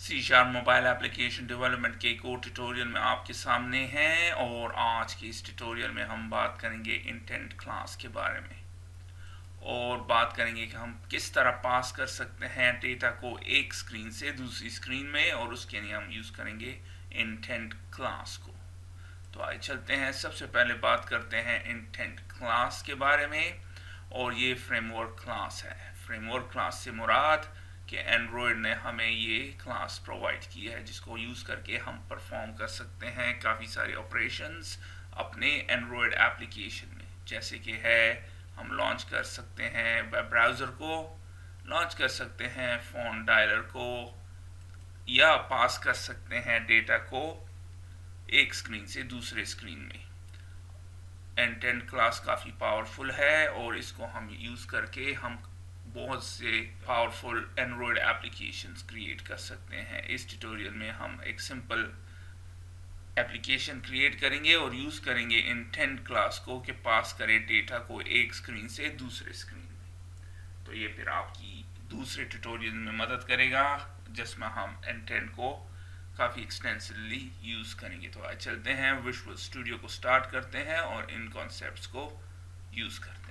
सी sharp mobile application development के एक और ट्यूटोरियल में आपके सामने हैं। और आज के इस ट्यूटोरियल में हम बात करेंगे इंटेंट क्लास के बारे में और बात करेंगे कि हम किस तरह पास कर सकते हैं डेटा को एक स्क्रीन से दूसरी स्क्रीन में, और उसके लिए हम यूज़ करेंगे इंटेंट क्लास को। तो आइए चलते हैं। सबसे पहले बात करते हैं इंटेंट क्लास के बारे में, और ये फ्रेमवर्क क्लास है। फ्रेमवर्क क्लास से मुराद कि एंड्रॉयड ने हमें ये क्लास प्रोवाइड की है जिसको यूज़ करके हम परफॉर्म कर सकते हैं काफ़ी सारे ऑपरेशंस अपने एंड्रॉयड एप्लीकेशन में। जैसे कि है, हम लॉन्च कर सकते हैं वेब ब्राउज़र को, लॉन्च कर सकते हैं फ़ोन डायलर को, या पास कर सकते हैं डेटा को एक स्क्रीन से दूसरे स्क्रीन में। इंटेंट क्लास काफ़ी पावरफुल है और इसको हम यूज़ करके हम बहुत से पावरफुल एंड्रॉयड एप्लीकेशंस क्रिएट कर सकते हैं। इस ट्यूटोरियल में हम एक सिंपल एप्लीकेशन क्रिएट करेंगे और यूज़ करेंगे इंटेंट क्लास को कि पास करे डेटा को एक स्क्रीन से दूसरे स्क्रीन में। तो ये फिर आपकी दूसरे ट्यूटोरियल में मदद करेगा जिसमें हम इंटेंट को काफ़ी एक्सटेंसिवली यूज़ करेंगे। तो आज चलते हैं, विजुअल स्टूडियो को स्टार्ट करते हैं और इन कॉन्सेप्ट्स को यूज़ करते हैं।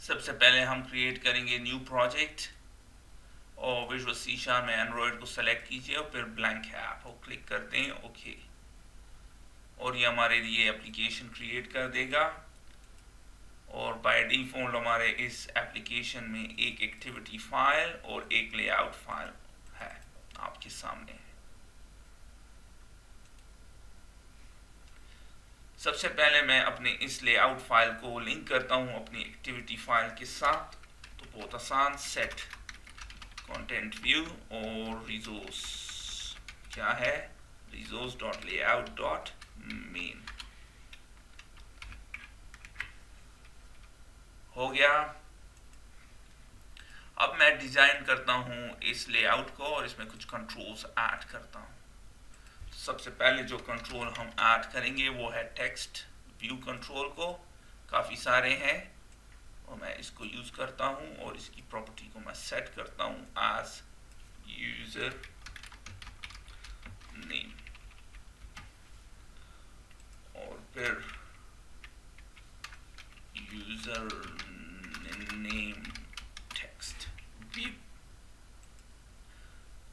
सबसे पहले हम क्रिएट करेंगे न्यू प्रोजेक्ट, और विजुअल सी शार्प में एंड्रॉयड को सेलेक्ट कीजिए और फिर ब्लैंक ऐप को क्लिक कर दें, ओके। और ये हमारे लिए एप्लीकेशन क्रिएट कर देगा। और बाय डिफ़ॉल्ट हमारे इस एप्लीकेशन में एक एक्टिविटी फाइल और एक लेआउट फाइल है आपके सामने। सबसे पहले मैं अपने इस लेआउट फाइल को लिंक करता हूँ अपनी एक्टिविटी फाइल के साथ। तो बहुत आसान, सेट कंटेंट व्यू और रिसोर्स क्या है, resource dot layout dot main हो गया। अब मैं डिजाइन करता हूँ इस लेआउट को और इसमें कुछ कंट्रोल्स ऐड करता हूँ। सबसे पहले जो कंट्रोल हम ऐड करेंगे वो है टेक्स्ट व्यू कंट्रोल को। काफ़ी सारे हैं और मैं इसको यूज़ करता हूँ और इसकी प्रॉपर्टी को मैं सेट करता हूँ एज यूज़र नेम, और फिर यूज़र नेम टेक्स्ट व्यू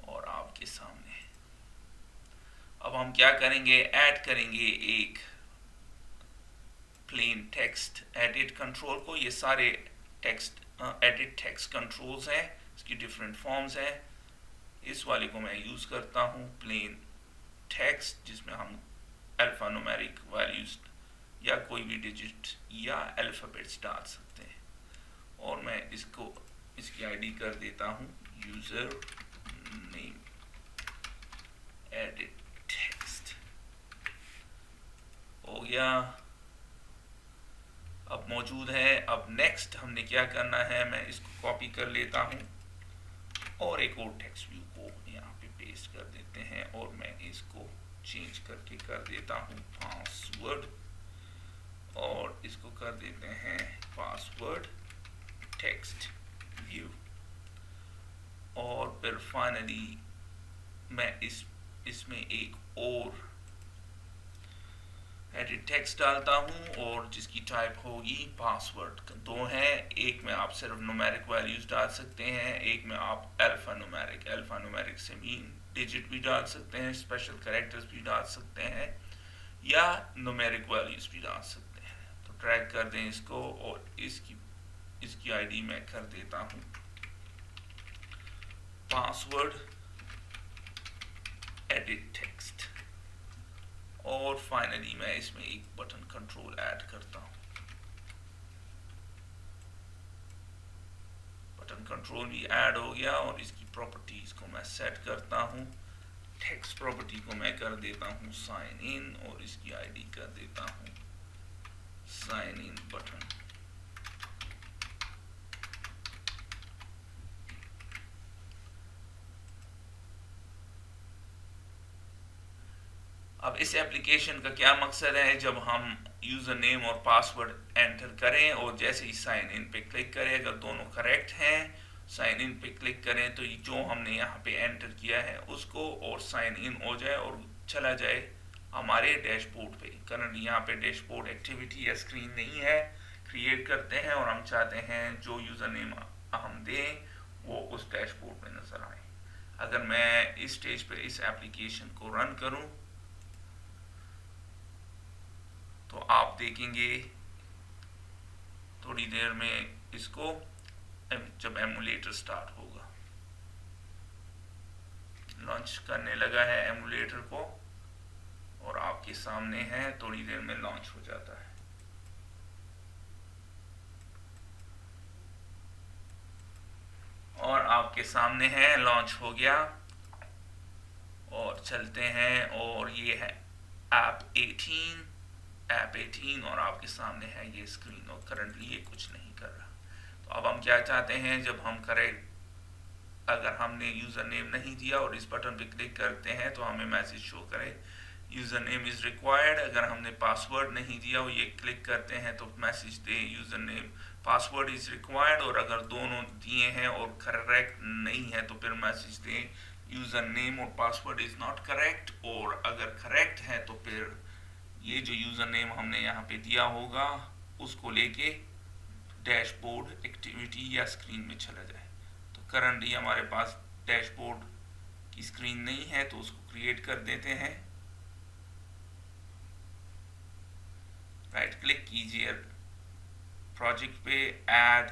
और आपके सामने। अब हम क्या करेंगे, ऐड करेंगे एक प्लेन टेक्स्ट एडिट कंट्रोल को। ये सारे टेक्स्ट एडिट टेक्स्ट कंट्रोल्स हैं, इसकी डिफरेंट फॉर्म्स हैं। इस वाले को मैं यूज़ करता हूँ प्लेन टेक्स्ट, जिसमें हम अल्फ़ान्यूमेरिक वैल्यूज या कोई भी डिजिट या अल्फ़ाबेट्स डाल सकते हैं। और मैं इसको इसकी आईडी कर देता हूँ यूज़र नेम एडिट टेक्स्ट। हो गया, अब मौजूद है। अब नेक्स्ट हमने क्या करना है, मैं इसको कॉपी कर लेता हूँ और एक और टेक्स्ट व्यू को यहाँ पे पेस्ट कर देते हैं, और मैं इसको चेंज करके कर देता हूँ पासवर्ड, और इसको कर देते हैं पासवर्ड टेक्स्ट व्यू। और फिर फाइनली मैं इसमें एक और एडिट टेक्स्ट डालता हूँ और जिसकी टाइप होगी पासवर्ड। दो हैं, एक में आप सिर्फ न्यूमेरिक वैल्यूज डाल सकते हैं, एक में आप अल्फ़ान्यूमेरिक से मीन डिजिट भी डाल सकते हैं, स्पेशल कैरेक्टर्स भी डाल सकते हैं, या न्यूमेरिक वैल्यूज भी डाल सकते हैं। तो ट्रैक कर दें इसको, और इसकी आईडी मैं कर देता हूँ पासवर्ड एडिट टेक्स्ट। और फाइनली मैं इसमें एक बटन कंट्रोल ऐड करता हूँ। बटन कंट्रोल भी ऐड हो गया, और इसकी प्रॉपर्टीज को मैं सेट करता हूँ। टेक्स्ट प्रॉपर्टी को मैं कर देता हूँ साइन इन, और इसकी आईडी कर देता हूँ साइन इन बटन। अब इस एप्लीकेशन का क्या मकसद है, जब हम यूज़र नेम और पासवर्ड एंटर करें और जैसे ही साइन इन पे क्लिक करें, अगर दोनों करेक्ट हैं साइन इन पे क्लिक करें तो जो हमने यहाँ पे एंटर किया है उसको और साइन इन हो जाए और चला जाए हमारे डैशबोर्ड पे। करंटली यहाँ पे डैशबोर्ड एक्टिविटी या स्क्रीन नहीं है, क्रिएट करते हैं और हम चाहते हैं जो यूज़र नेम हम दें वो उस डैशबोर्ड में नज़र आए। अगर मैं इस स्टेज पे इस एप्लीकेशन को रन करूं तो आप देखेंगे थोड़ी देर में इसको जब एमुलेटर स्टार्ट होगा, लॉन्च करने लगा है एमुलेटर को और आपके सामने है, थोड़ी देर में लॉन्च हो जाता है। और आपके सामने है, लॉन्च हो गया। और चलते हैं और ये है ऐप 18 और आपके सामने है ये स्क्रीन और करंटली ये कुछ नहीं कर रहा। तो अब हम क्या चाहते हैं, जब हम करें, अगर हमने यूज़र नेम नहीं दिया और इस बटन पे क्लिक करते हैं तो हमें मैसेज शो करे यूज़र नेम इज़ रिक्वायर्ड। अगर हमने पासवर्ड नहीं दिया और ये क्लिक करते हैं तो message they user name password is required. और अगर दोनों दिए हैं और करेक्ट नहीं है तो फिर मैसेज दें यूज़र नेम और पासवर्ड इज़ नॉट करेक्ट। और अगर करेक्ट है तो फिर ये जो यूज़र नेम हमने यहाँ पे दिया होगा उसको लेके डैशबोर्ड एक्टिविटी या स्क्रीन में चला जाए। तो करंटली हमारे पास डैशबोर्ड की स्क्रीन नहीं है तो उसको क्रिएट कर देते हैं। राइट क्लिक कीजिए प्रोजेक्ट पे, ऐड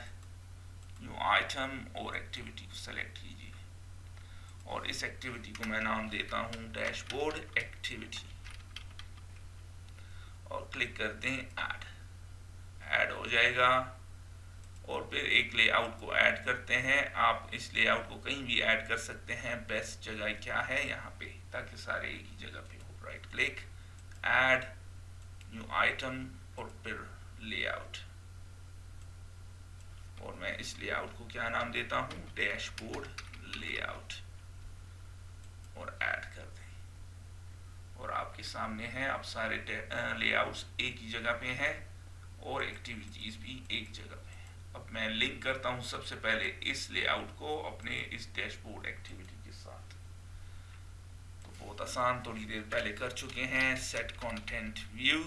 न्यू आइटम और एक्टिविटी को सेलेक्ट कीजिए और इस एक्टिविटी को मैं नाम देता हूँ डैशबोर्ड एक्टिविटी और क्लिक करते हैं ऐड हो जाएगा। और फिर एक लेआउट को ऐड करते हैं। आप इस लेआउट को कहीं भी ऐड कर सकते हैं, बेस्ट जगह क्या है यहाँ पे, ताकि सारे एक ही जगह पे हो। Right click, add new item और फिर लेआउट। और मैं इस लेआउट को क्या नाम देता हूँ, डैशबोर्ड लेआउट और ऐड कर दें। और आपके सामने है, अब सारे लेआउट्स एक ही जगह पे हैं और एक्टिविटीज भी एक जगह पे हैं। अब मैं लिंक करता हूँ सबसे पहले इस लेआउट को अपने इस डैशबोर्ड एक्टिविटी के साथ। तो बहुत आसान, थोड़ी देर पहले कर चुके हैं। सेट कंटेंट व्यू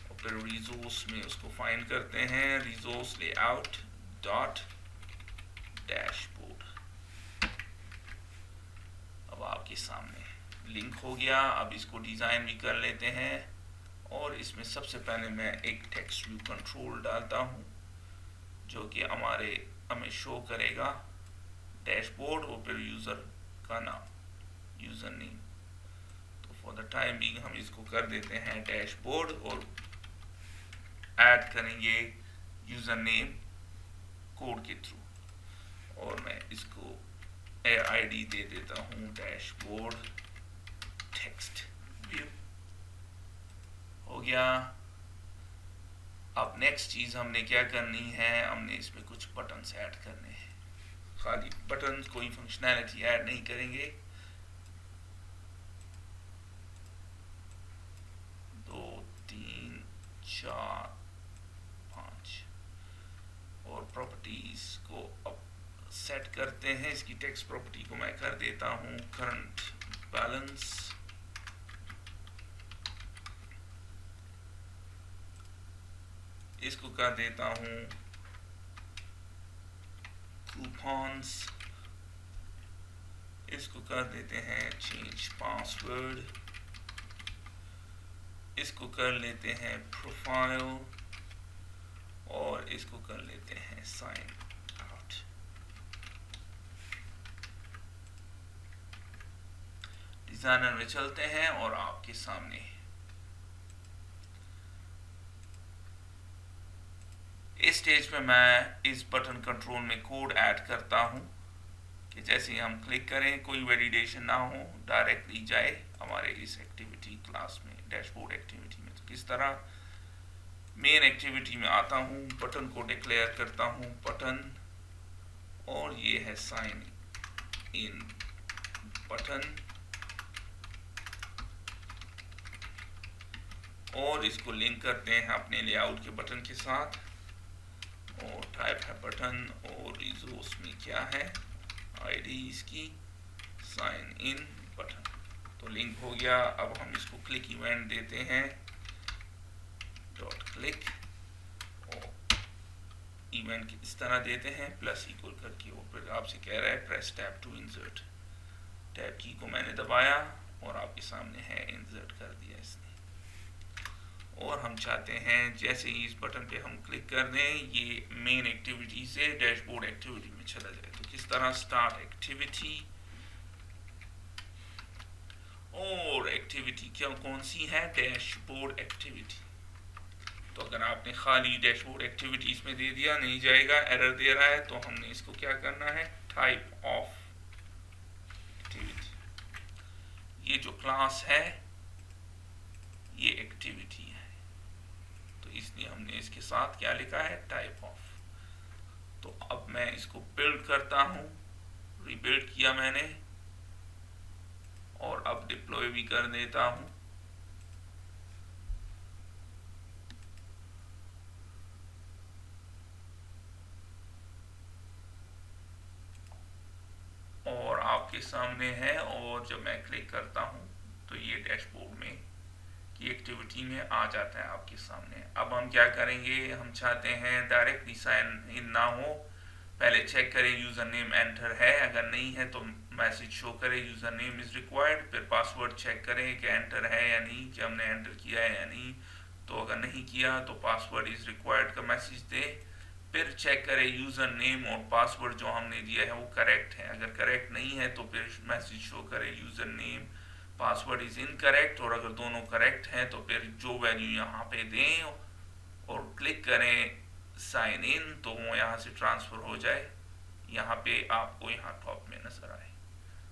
और फिर रिसोर्स में उसको फाइंड करते हैं, रिसोर्स लेआउट डॉट डैशबोर्ड। अब आपके सामने लिंक हो गया। अब इसको डिज़ाइन भी कर लेते हैं और इसमें सबसे पहले मैं एक टेक्स्ट व्यू कंट्रोल डालता हूँ जो कि हमें शो करेगा डैशबोर्ड और फिर यूज़र का नाम, यूज़र नेम। तो फॉर द टाइम बिंग हम इसको कर देते हैं डैशबोर्ड और ऐड करेंगे यूज़र नेम कोड के थ्रू। और मैं इसको आईडी दे देता हूँ डैशबोर्ड टेक्स्ट व्यू। हो गया। अब नेक्स्ट चीज हमने क्या करनी है, हमने इसमें कुछ बटन्स ऐड करने हैं। खाली बटन्स, कोई फंक्शनैलिटी ऐड नहीं करेंगे। 2 3 4 5 और प्रॉपर्टीज को अब सेट करते हैं। इसकी टेक्स्ट प्रॉपर्टी को मैं कर देता हूँ करंट बैलेंस। इसको कर देता हूँ कूपन्स। इसको कर देते हैं चेंज पासवर्ड। इसको कर लेते हैं प्रोफाइल और इसको कर लेते हैं साइन आउट। डिजाइनर में चलते हैं और आपके सामने इस स्टेज पे मैं इस बटन कंट्रोल में कोड ऐड करता हूं कि जैसे ही हम क्लिक करें कोई वैलिडेशन ना हो, डायरेक्टली जाए हमारे इस एक्टिविटी क्लास में, डैशबोर्ड एक्टिविटी में। तो किस तरह, मेन एक्टिविटी में आता हूं, बटन को डिक्लेयर करता हूं बटन और ये है साइन इन बटन और इसको लिंक करते हैं अपने लेआउट के बटन के साथ और टाइप है बटन और रिसोर्स में क्या है आईडी इसकी साइन इन बटन। तो लिंक हो गया। अब हम इसको क्लिक इवेंट देते हैं डॉट क्लिक और इवेंट इस तरह देते हैं प्लस इक्वल करके और फिर आपसे कह रहा है press tab to insert. Tab key को मैंने दबाया और आपके सामने है इंसर्ट कर दिया इसने। और हम चाहते हैं जैसे ही इस बटन पे हम क्लिक कर दें ये मेन एक्टिविटी से डैशबोर्ड एक्टिविटी में चला जाए। तो किस तरह स्टार्ट एक्टिविटी और एक्टिविटी क्या कौन सी है डैशबोर्ड एक्टिविटी। तो अगर आपने खाली डैशबोर्ड एक्टिविटी इसमें दे दिया नहीं जाएगा एरर दे रहा है। तो हमने इसको क्या करना है टाइप ऑफ एक्टिविटी। ये जो क्लास है ये एक्टिविटी है तो इसलिए हमने इसके साथ क्या लिखा है टाइप ऑफ। तो अब मैं इसको बिल्ड करता हूं रीबिल्ड किया मैंने और अब डिप्लॉय भी कर देता हूं। और आपके सामने है और जब मैं क्लिक करता हूं तो ये डैशबोर्ड में की एक्टिविटी में आ जाता है आपके सामने। अब हम क्या करेंगे हम चाहते हैं डायरेक्टली साइन इन ना हो पहले चेक करें यूजर नेम एंटर है अगर नहीं है तो मैसेज शो करे यूजर नेम इज रिक्वायर्ड। फिर पासवर्ड चेक करें कि एंटर है या नहीं कि हमने एंटर किया है या नहीं। तो अगर नहीं किया तो पासवर्ड इज रिक्वायर्ड का मैसेज दे। फिर चेक करें यूजर नेम और पासवर्ड जो हमने दिया है वो करेक्ट है। अगर करेक्ट नहीं है तो फिर मैसेज शो करे user name password is incorrect. और अगर दोनों करेक्ट हैं तो फिर जो वैल्यू यहाँ पे दें और क्लिक करें साइन इन तो वो यहाँ से ट्रांसफर हो जाए यहाँ पे आपको यहाँ टॉप में नजर आए।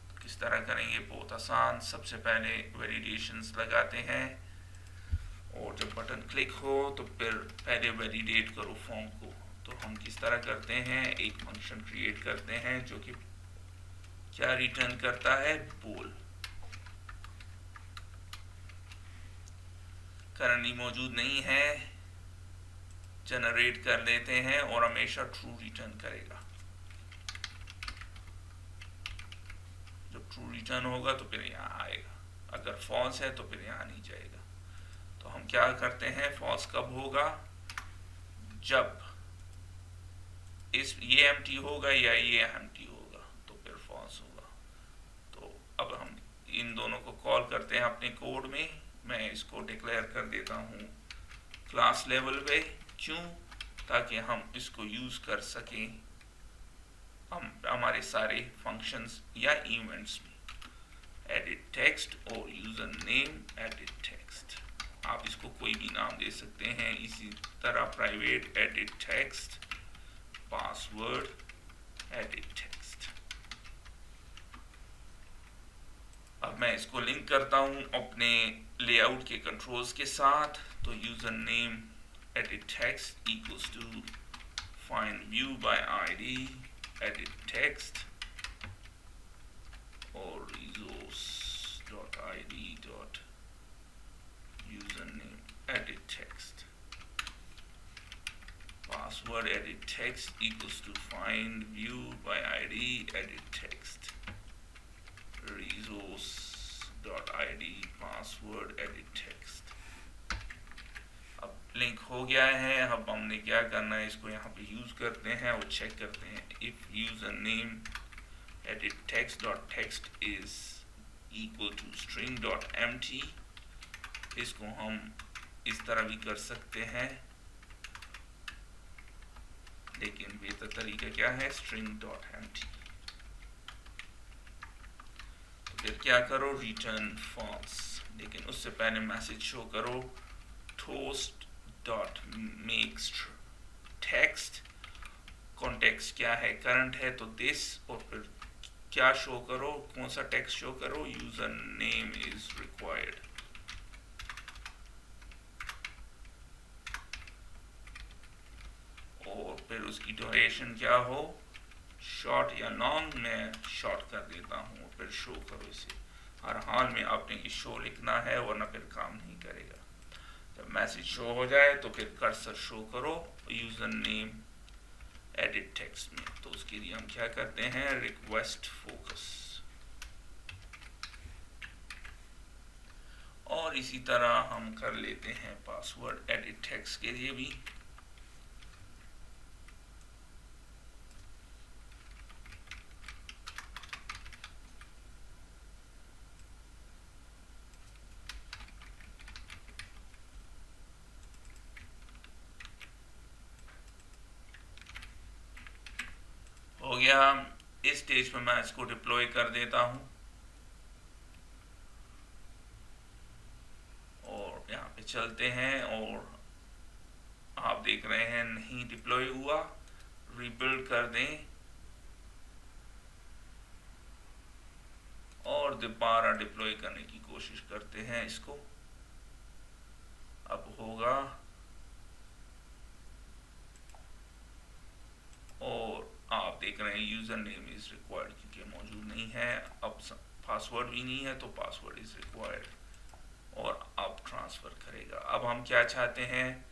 तो किस तरह करेंगे बहुत आसान। सबसे पहले वैलिडेशंस लगाते हैं और जब बटन क्लिक हो तो फिर पहले वैलिडेट करो फॉर्म को। तो हम किस तरह करते हैं एक फंक्शन क्रिएट करते हैं जो कि क्या रिटर्न करता है बोल। करंटली मौजूद नहीं है जनरेट कर लेते हैं और हमेशा ट्रू रिटर्न करेगा। जब ट्रू रिटर्न होगा तो फिर यहाँ आएगा अगर फॉल्स है तो फिर यहाँ नहीं जाएगा। तो हम क्या करते हैं फॉल्स कब होगा जब ये एम्प्टी होगा या ये एम्प्टी होगा तो फिर फॉल्स होगा। तो अब हम इन दोनों को कॉल करते हैं अपने कोड में। मैं इसको डिक्लेयर कर देता हूँ क्लास लेवल पे क्यों ताकि हम इसको यूज कर सकें हम हमारे सारे फंक्शंस या इवेंट्स में। एडिट टेक्स्ट और यूजर नेम एडिट टेक्स्ट आप इसको कोई भी नाम दे सकते हैं। इसी तरह private edit text password edit text. अब मैं इसको लिंक करता हूं अपने लेआउट के कंट्रोल्स के साथ। तो user name edit text equals to find view by id edit text or resource dot id dot username edit text password edit text equals to find view by id edit text resource dot id password edit text। अब link हो गया है। अब हमने क्या करना है इसको यहाँ पे यूज करते हैं और चेक करते हैं if user name edit text dot text is equal to string dot empty. इसको हम इस तरह भी कर सकते हैं लेकिन बेहतर तरीका क्या है स्ट्रिंग डॉट एम्प्टी। तो फिर क्या करो रिटर्न फॉल्स लेकिन उससे पहले मैसेज शो करो toast dot make text context क्या है करंट है तो दिस और फिर क्या शो करो कौन सा टेक्स्ट शो करो यूजर नेम इज रिक्वायर्ड। और फिर उसकी ड्यूरेशन क्या हो शॉर्ट या लॉन्ग मैं शॉर्ट कर देता हूँ और फिर शो करो इसे। हर हाल में आपने ये शो लिखना है वरना फिर काम नहीं करेगा। जब मैसेज शो हो जाए तो फिर कर्सर शो करो यूजर नेम एडिट टेक्स्ट में। तो उसके लिए हम क्या करते हैं, रिक्वेस्ट फोकस, और इसी तरह हम कर लेते हैं पासवर्ड एडिट टेक्स्ट के लिए भी। हो गया। इस स्टेज पे मैं इसको डिप्लॉय कर देता हूं और यहाँ पे चलते हैं और आप देख रहे हैं नहीं डिप्लॉय हुआ। रीबिल्ड कर दें और दोबारा डिप्लॉय करने की कोशिश करते हैं इसको। अब होगा और आप देख रहे हैं यूजर नेम इज रिक्वायर्ड क्योंकि मौजूद नहीं है। अब पासवर्ड भी नहीं है तो पासवर्ड इज रिक्वायर्ड और अब ट्रांसफर करेगा। अब हम क्या चाहते हैं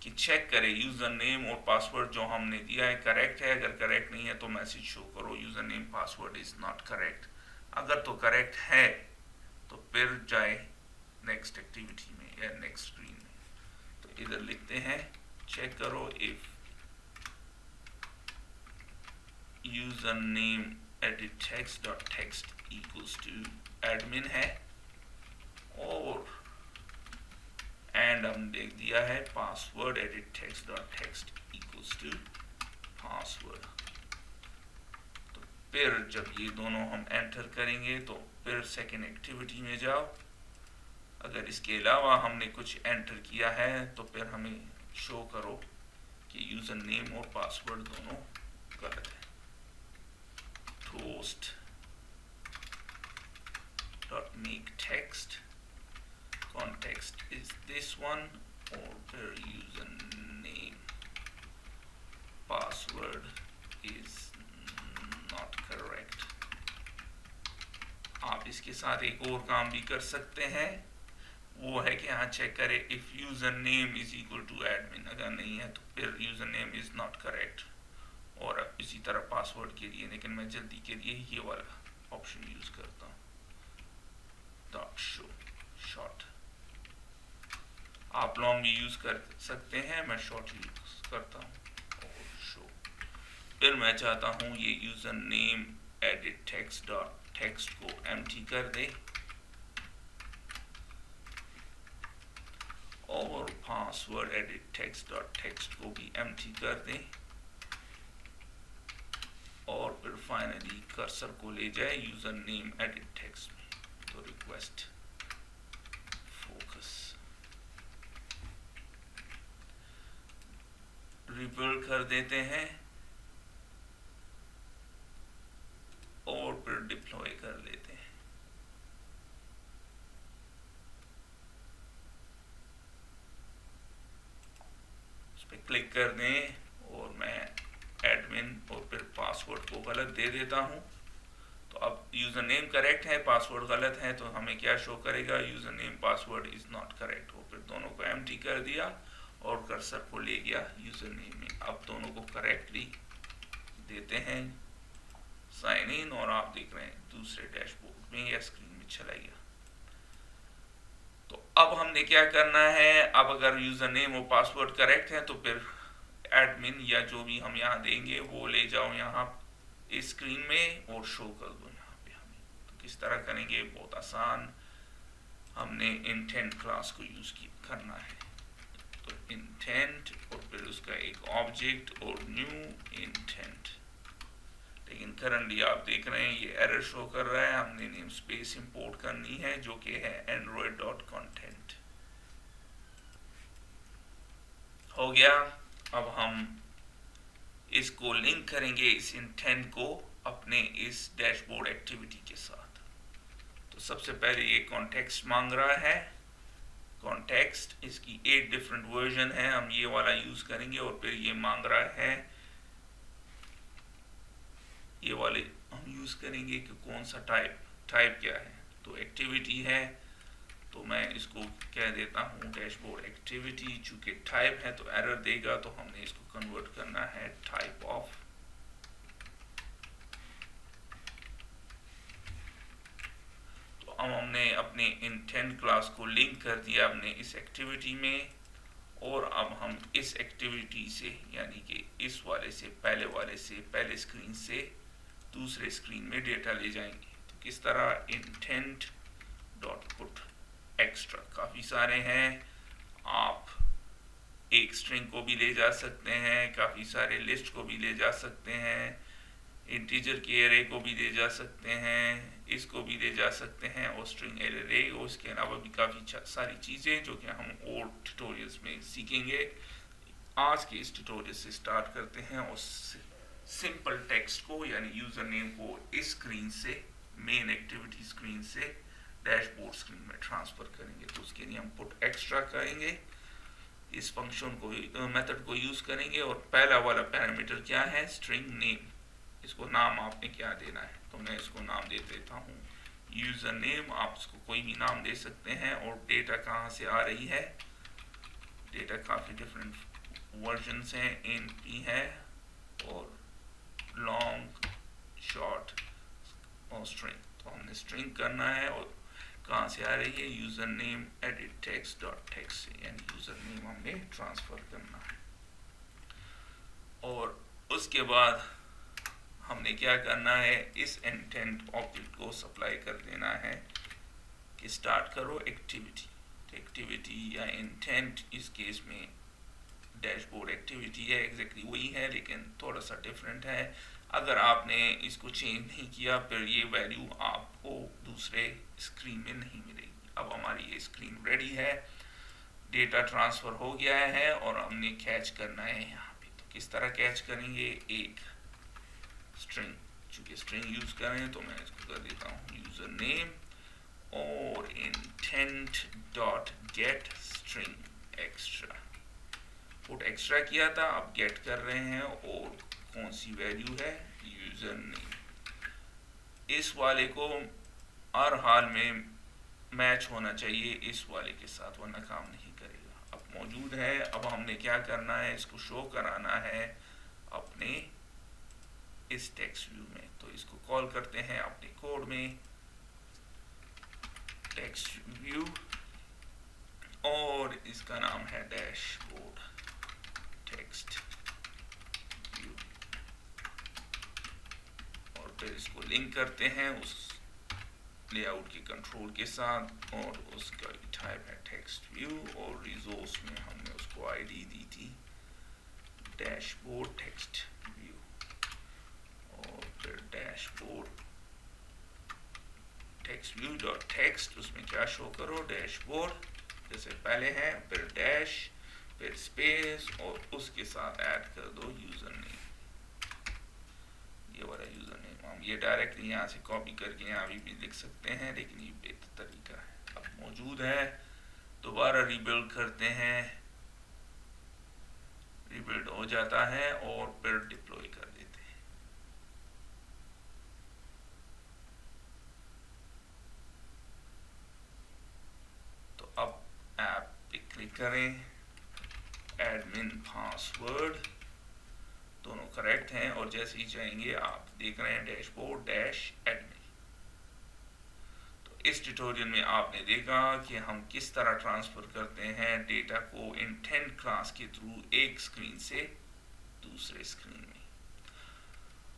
कि चेक करें यूजर नेम और पासवर्ड जो हमने दिया है करेक्ट है। अगर करेक्ट नहीं है तो मैसेज शो करो user name password is not correct. अगर तो करेक्ट है तो फिर जाए नेक्स्ट एक्टिविटी में या नेक्स्ट स्क्रीन में। तो इधर लिखते हैं चेक करो if user name edit text equals to admin है और एंड हम देख दिया है password edit text equals to password. तो फिर जब ये दोनों हम एंटर करेंगे तो फिर सेकेंड एक्टिविटी में जाओ। अगर इसके अलावा हमने कुछ एंटर किया है तो फिर हमें शो करो कि यूजर नेम और पासवर्ड दोनों गलत है। toast dot make text context is this one or per username password is not correct। आप इसके साथ एक और काम भी कर सकते हैं, वो है कि यहाँ चेक करें if username is equal to admin। अगर नहीं है तो फिर username is not correct और इसी तरह पासवर्ड के लिए, लेकिन मैं जल्दी के लिए ये वाला ऑप्शन यूज करता हूँ डॉट शो शॉर्ट। आप लॉन्ग भी यूज कर सकते हैं, मैं शॉर्ट यूज करता हूँ और शो। फिर मैं चाहता हूँ ये user name edit text dot text को एम्प्टी कर दे और password edit text dot text को भी एम्प्टी कर दे और फिर फाइनली कर्सर को ले जाए यूजर नेम एडिट टेक्स्ट में। तो रिक्वेस्ट फोकस रिबिल्ड कर देते हैं और फिर डिप्लॉय कर लेते हैं। उस पर क्लिक कर दें और मैं एडमिन और फिर पासवर्ड को गलत दे देता हूं। तो अब यूजर नेम करेक्ट है पासवर्ड गलत है तो हमें क्या शो करेगा, user name password is not correct. और फिर दोनों को एम्प्टी कर दिया और कर्सर को ले गया यूजर नेम में। अब दोनों को करेक्टली देते हैं साइन इन और आप देख रहे हैं दूसरे डैशबोर्ड में या स्क्रीन में चला गया। तो अब हमने क्या करना है, अब अगर यूजर नेम और पासवर्ड करेक्ट है तो फिर एडमिन या जो भी हम यहाँ देंगे वो ले जाओ यहाँ इस स्क्रीन में और शो कर दो यहाँ पे हमें। तो किस तरह करेंगे, बहुत आसान, हमने इंटेंट क्लास को यूज करना है। तो इंटेंट और फिर उसका एक ऑब्जेक्ट और न्यू इंटेंट। लेकिन करंटली आप देख रहे हैं ये एरर शो कर रहा है, हमने नेम स्पेस इंपोर्ट करनी है जो कि है android.content। हो गया। अब हम इसको लिंक करेंगे इस इंटेंट को अपने इस डैशबोर्ड एक्टिविटी के साथ। तो सबसे पहले ये कॉन्टेक्स्ट मांग रहा है, कॉन्टेक्स्ट इसकी 8 डिफरेंट वर्जन है, हम ये वाला यूज करेंगे। और फिर ये मांग रहा है ये वाले हम यूज करेंगे कि कौन सा टाइप क्या है। तो एक्टिविटी है तो मैं इसको कह देता हूँ डैशबोर्ड एक्टिविटी। चूंकि टाइप है तो एरर देगा, तो हमने इसको कन्वर्ट करना है टाइप ऑफ। तो अब हमने अपने इंटेंट क्लास को लिंक कर दिया अपने इस एक्टिविटी में, और अब हम इस एक्टिविटी से यानी कि इस वाले से पहले स्क्रीन से दूसरे स्क्रीन में डेटा ले जाएंगे। तो किस तरह, इंटेंट डॉट पुट एक्स्ट्रा, काफ़ी सारे हैं, आप एक स्ट्रिंग को भी ले जा सकते हैं, काफ़ी सारे लिस्ट को भी ले जा सकते हैं, इंटीजर के एरे को भी ले जा सकते हैं, इसको भी ले जा सकते हैं, और स्ट्रिंग एरे, और इसके अलावा भी काफ़ी सारी चीज़ें जो कि हम और ट्यूटोरियल्स में सीखेंगे। आज के इस ट्यूटोरियल से स्टार्ट करते हैं और सिंपल टेक्स्ट को यानी यूज़र नेम को इस स्क्रीन से, मेन एक्टिविटी स्क्रीन से डैशबोर्ड स्क्रीन में ट्रांसफ़र करेंगे। तो उसके लिए हम पुट एक्स्ट्रा करेंगे, इस फंक्शन को मेथड को यूज़ करेंगे, और पहला वाला पैरामीटर क्या है, स्ट्रिंग नेम। इसको नाम आपने क्या देना है, तो मैं इसको नाम दे देता हूँ यूज़र नेम। आप इसको कोई भी नाम दे सकते हैं। और डेटा कहाँ से आ रही है, डेटा काफ़ी डिफरेंट वर्जन्स हैं, NP है और लॉन्ग, शॉर्ट और स्ट्रिंग। तो हमने स्ट्रिंग करना है, और कहाँ से आ रही है, user name edit text dot text से, यानी यूज़र नेम हमने ट्रांसफ़र करना है। और उसके बाद हमने क्या करना है, इस इंटेंट ऑब्जेक्ट को सप्लाई कर देना है कि स्टार्ट करो एक्टिविटी। एक्टिविटी या इंटेंट इस केस में डैशबोर्ड एक्टिविटी है, एग्जैक्टली वही है, लेकिन थोड़ा सा डिफरेंट है। अगर आपने इसको चेंज नहीं किया, फिर ये वैल्यू आपको दूसरे स्क्रीन में नहीं मिलेगी। अब हमारी ये स्क्रीन रेडी है, डेटा ट्रांसफ़र हो गया है, और हमने कैच करना है यहाँ पे। तो किस तरह कैच करेंगे, एक स्ट्रिंग, चूँकि स्ट्रिंग यूज़ करें तो मैं इसको कर देता हूँ यूज़र नेम और intent dot gate string extra. Put extra किया था, अब गेट कर रहे हैं, और कौन सी वैल्यू है, यूज़र नेम। इस वाले को हर हाल में मैच होना चाहिए इस वाले के साथ, वरना काम नहीं करेगा। अब मौजूद है, अब हमने क्या करना है, इसको शो कराना है अपने इस टेक्स्ट व्यू में। तो इसको कॉल करते हैं अपने कोड में टेक्स्ट व्यू, और इसका नाम है डैशबोर्ड टेक्स्ट व्यू, और फिर इसको लिंक करते हैं उस लेआउट के कंट्रोल के साथ, और उसका टाइप है टेक्स्ट व्यू, और रिसोर्स में हमने उसको आईडी दी थी डैशबोर्ड टेक्स्ट व्यू, और फिर dashboard text view dot text, उसमें क्या शो करो, डैशबोर्ड जैसे पहले है, फिर डैश, फिर स्पेस, और उसके साथ ऐड कर दो यूज़र नेम, ये वाला यूज़र नेम। हम ये डायरेक्टली यहाँ से कॉपी करके यहाँ भी लिख सकते हैं, लेकिन ये बेहतर तरीका है। अब मौजूद है, दोबारा रीबिल्ड करते हैं, रीबिल्ड हो जाता है, और फिर डिप्लॉय कर देते हैं। तो अब ऐप पे क्लिक करें, एडमिन पासवर्ड दोनों करेक्ट हैं, और जैसे ही जाएंगे आप देख रहे हैं डैशबोर्ड डैश एडमिन। तो इस ट्यूटोरियल में आपने देखा कि हम किस तरह ट्रांसफ़र करते हैं डेटा को इंटेंट क्लास के थ्रू एक स्क्रीन से दूसरे स्क्रीन में।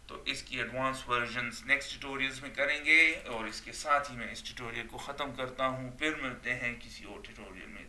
तो इसकी एडवांस वर्जन्स नेक्स्ट ट्यूटोरियल्स में करेंगे, और इसके साथ ही मैं इस ट्यूटोरियल को ख़त्म करता हूँ। फिर मिलते हैं किसी और ट्यूटोरियल में।